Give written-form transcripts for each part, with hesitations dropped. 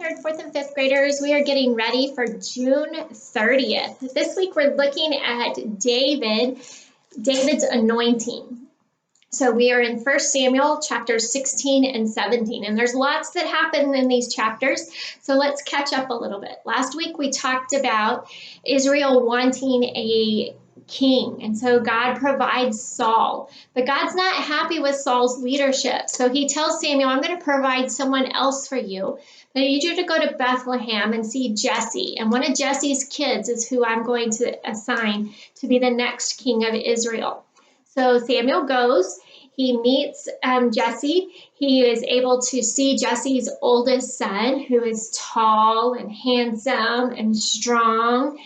third, fourth, and fifth graders. We are getting ready for June 30th. This week we're looking at David's anointing. So we are in 1 Samuel chapters 16 and 17, and there's lots that happen in these chapters, so let's catch up a little bit. Last week we talked about Israel wanting a king, and so God provides Saul, but God's not happy with Saul's leadership, so he tells Samuel, I'm going to provide someone else for you. I need you to go to Bethlehem and see Jesse, and one of Jesse's kids is who I'm going to assign to be the next king of Israel. So Samuel goes, he meets Jesse. He is able to see Jesse's oldest son, who is tall and handsome and strong.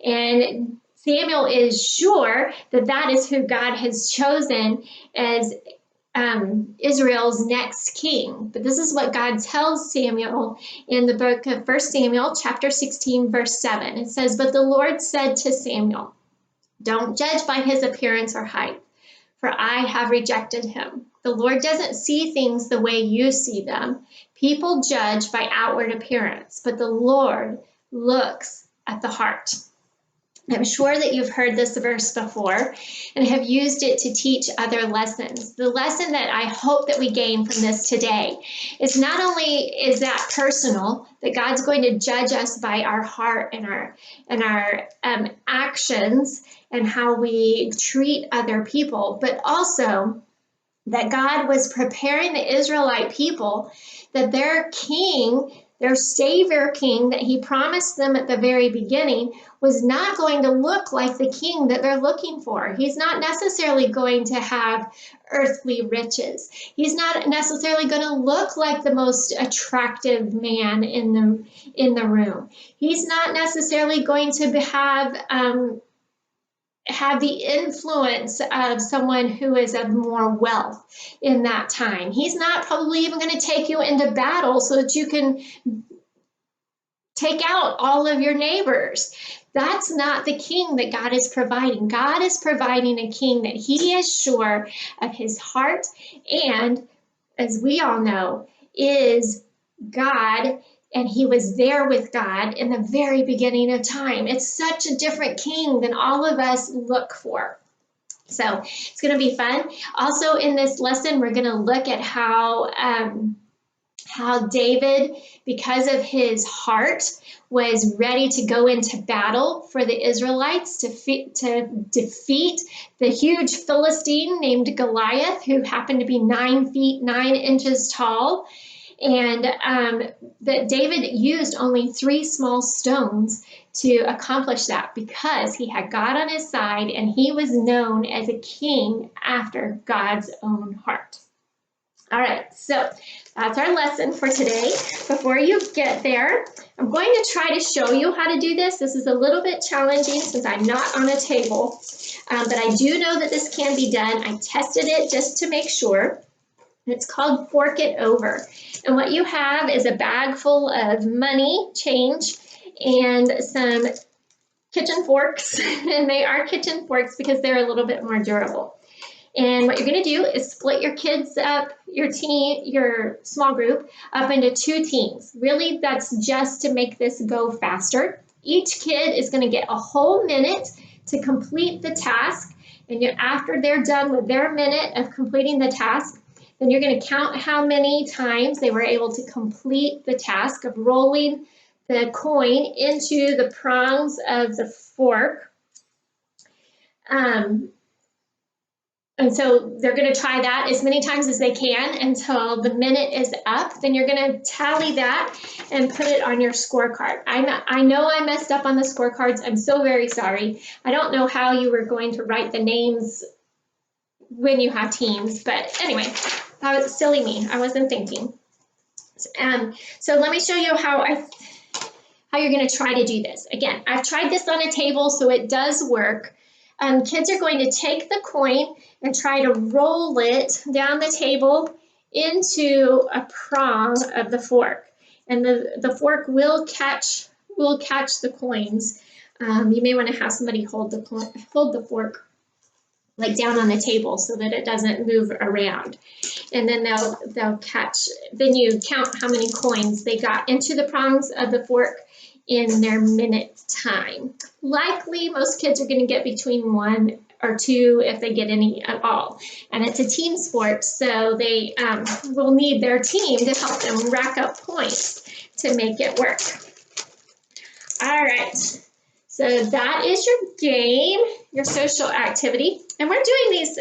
And Samuel is sure that that is who God has chosen as Israel's next king. But this is what God tells Samuel in the book of 1 Samuel, chapter 16, verse 7. It says, but the Lord said to Samuel, don't judge by his appearance or height, for I have rejected him. The Lord doesn't see things the way you see them. People judge by outward appearance, but the Lord looks at the heart. I'm sure that you've heard this verse before and have used it to teach other lessons. The lesson that I hope that we gain from this today is not only is that personal, that God's going to judge us by our heart and our actions and how we treat other people, but also that God was preparing the Israelite people that their king, their Savior King that he promised them at the very beginning was not going to look like the king that they're looking for. He's not necessarily going to have earthly riches. He's not necessarily going to look like the most attractive man in the room. He's not necessarily going to have the influence of someone who is of more wealth in that time. He's not probably even going to take you into battle so that you can take out all of your neighbors. That's not the king that God is providing. God is providing a king that he is sure of his heart and, as we all know, is God, and he was there with God in the very beginning of time. It's such a different king than all of us look for. So it's going to be fun. Also in this lesson, we're going to look at how David, because of his heart, was ready to go into battle for the Israelites to defeat the huge Philistine named Goliath, who happened to be 9 feet 9 inches tall. And that David used only 3 small stones to accomplish that because he had God on his side and he was known as a king after God's own heart. All right, so that's our lesson for today. Before you get there, I'm going to try to show you how to do this. This is a little bit challenging since I'm not on a table, but I do know that this can be done. I tested it just to make sure. It's called Fork It Over. And what you have is a bag full of money, change, and some kitchen forks. And they are kitchen forks because they're a little bit more durable. And what you're going to do is split your kids up, your small group, up into 2 teams. Really, that's just to make this go faster. Each kid is going to get a whole minute to complete the task. And after they're done with their minute of completing the task, then you're going to count how many times they were able to complete the task of rolling the coin into the prongs of the fork. And so they're going to try that as many times as they can until the minute is up. Then you're going to tally that and put it on your scorecard. I know I messed up on the scorecards. I'm so very sorry. I don't know how you were going to write the names when you have teams, but anyway, that was silly me. I wasn't thinking. So let me show you how you're going to try to do this. Again, I've tried this on a table, so it does work. Kids are going to take the coin and try to roll it down the table into a prong of the fork. And the fork will catch the coins. You may want to have somebody hold the fork. like down on the table so that it doesn't move around. And then they'll catch, then you count how many coins they got into the prongs of the fork in their minute time. Likely most kids are going to get between 1 or 2 if they get any at all. And it's a team sport, so they will need their team to help them rack up points to make it work. All right, so that is your game, your social activity. And we're doing these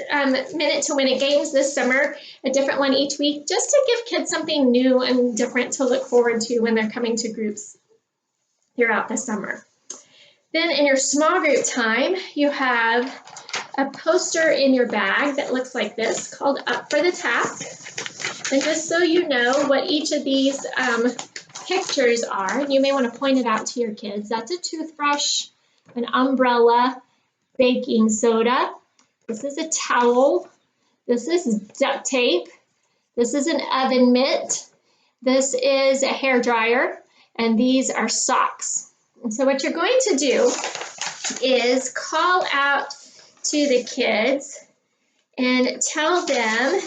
minute to win it games this summer, a different one each week, just to give kids something new and different to look forward to when they're coming to groups throughout the summer. Then in your small group time, you have a poster in your bag that looks like this called Up for the Task. And just so you know what each of these pictures are, you may want to point it out to your kids. That's a toothbrush, an umbrella, baking soda. This is a towel. This is duct tape. This is an oven mitt. This is a hair dryer. And these are socks. And so what you're going to do is call out to the kids and tell them,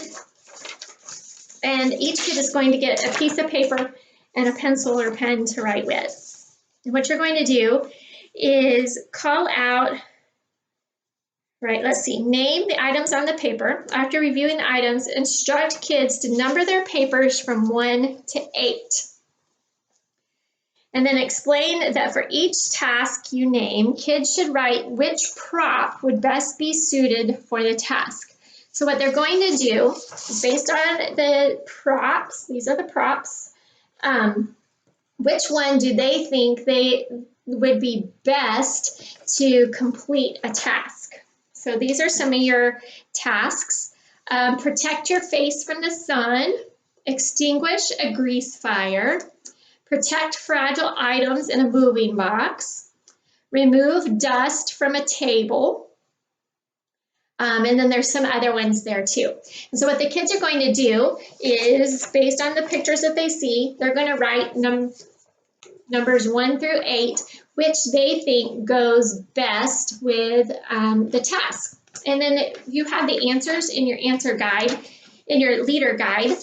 and each kid is going to get a piece of paper and a pencil or pen to write with. And what you're going to do is call out, right, let's see, name the items on the paper. After reviewing the items, instruct kids to number their papers from 1 to 8. And then explain that for each task you name, kids should write which prop would best be suited for the task. So what they're going to do is based on the props, these are the props, which one do they think they would be best to complete a task? So these are some of your tasks. Protect your face from the sun, extinguish a grease fire, protect fragile items in a moving box, remove dust from a table, and then there's some other ones there too. And so what the kids are going to do is, based on the pictures that they see, they're going to write numbers 1 through 8, which they think goes best with the task. And then you have the answers in your answer guide, in your leader guide.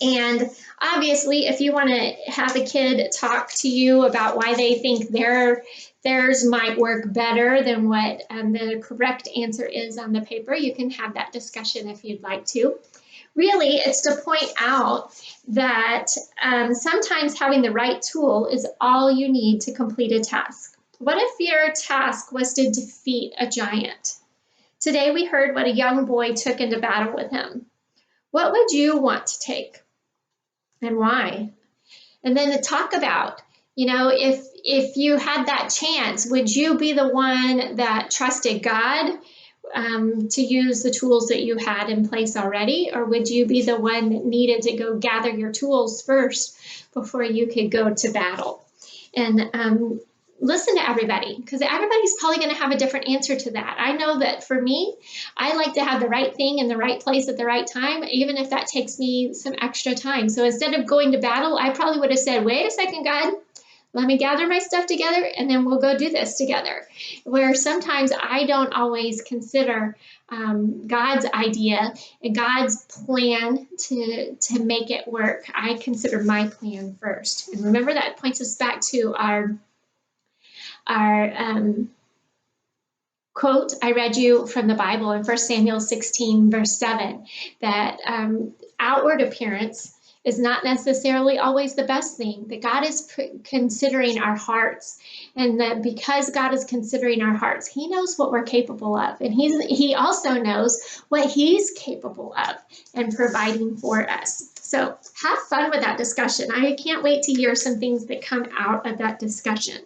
And obviously, if you want to have a kid talk to you about why they think theirs might work better than what the correct answer is on the paper, you can have that discussion if you'd like to. Really, it's to point out that sometimes having the right tool is all you need to complete a task. What if your task was to defeat a giant? Today we heard what a young boy took into battle with him. What would you want to take and why? And then to talk about, you know, if you had that chance, would you be the one that trusted God to use the tools that you had in place already? Or would you be the one that needed to go gather your tools first before you could go to battle? And listen to everybody, because everybody's probably going to have a different answer to that. I know that for me, I like to have the right thing in the right place at the right time, even if that takes me some extra time. So instead of going to battle, I probably would have said, wait a second, God, let me gather my stuff together and then we'll go do this together. Where sometimes I don't always consider God's idea and God's plan to make it work. I consider my plan first. And remember, that points us back to our quote I read you from the Bible in 1 Samuel 16, verse 7, that outward appearance is not necessarily always the best thing, that God is considering our hearts, and that because God is considering our hearts, He knows what we're capable of, and He also knows what He's capable of and providing for us. So have fun with that discussion. I can't wait to hear some things that come out of that discussion.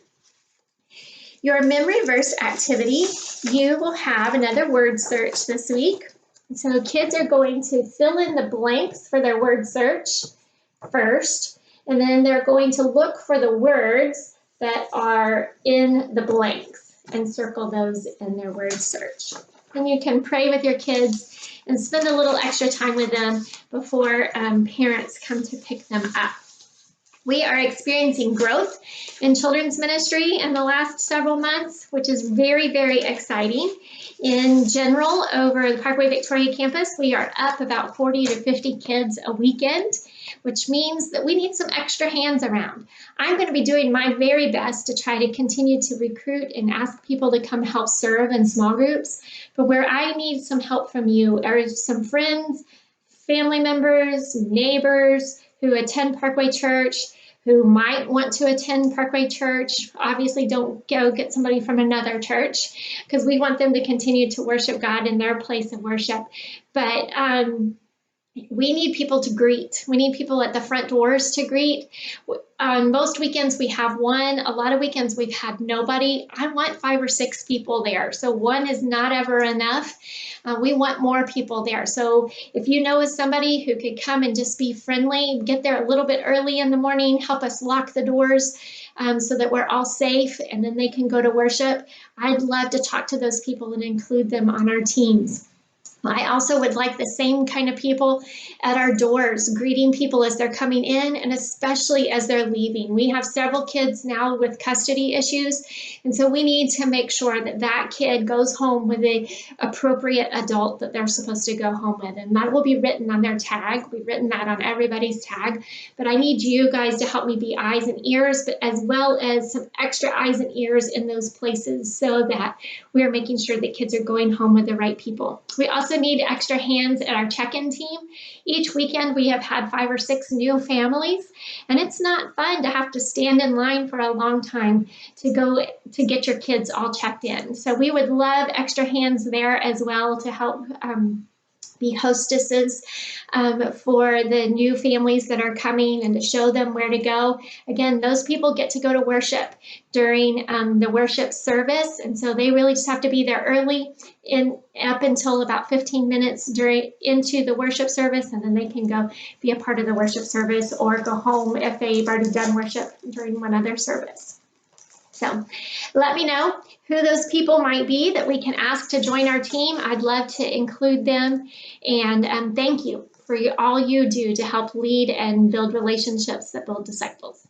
Your memory verse activity, you will have another word search this week. So kids are going to fill in the blanks for their word search first, and then they're going to look for the words that are in the blanks and circle those in their word search. And you can pray with your kids and spend a little extra time with them before parents come to pick them up. We are experiencing growth in children's ministry in the last several months, which is very, very exciting. In general, over the Parkway Victoria campus, we are up about 40 to 50 kids a weekend, which means that we need some extra hands around. I'm going to be doing my very best to try to continue to recruit and ask people to come help serve in small groups. But where I need some help from you are some friends, family members, neighbors who attend Parkway Church, who might want to attend Parkway Church. Obviously, don't go get somebody from another church, because we want them to continue to worship God in their place of worship. But we need people to greet. We need people at the front doors to greet. On most weekends we have one. A lot of weekends we've had nobody. I want 5 or 6 people there. So one is not ever enough. We want more people there. So if you know of somebody who could come and just be friendly, get there a little bit early in the morning, help us lock the doors so that we're all safe, and then they can go to worship. I'd love to talk to those people and include them on our teams. I also would like the same kind of people at our doors, greeting people as they're coming in and especially as they're leaving. We have several kids now with custody issues, and so we need to make sure that that kid goes home with the appropriate adult that they're supposed to go home with, and that will be written on their tag. We've written that on everybody's tag, but I need you guys to help me be eyes and ears, but as well as some extra eyes and ears in those places so that we're making sure that kids are going home with the right people. We also need extra hands at our check-in team. Each weekend we have had 5 or 6 new families, and it's not fun to have to stand in line for a long time to go to get your kids all checked in. So we would love extra hands there as well to help be hostesses for the new families that are coming and to show them where to go. Again, those people get to go to worship during the worship service, and so they really just have to be there early up until about 15 minutes into the worship service, and then they can go be a part of the worship service or go home if they've already done worship during one other service. So let me know who those people might be that we can ask to join our team. I'd love to include them. And thank you for all you do to help lead and build relationships that build disciples.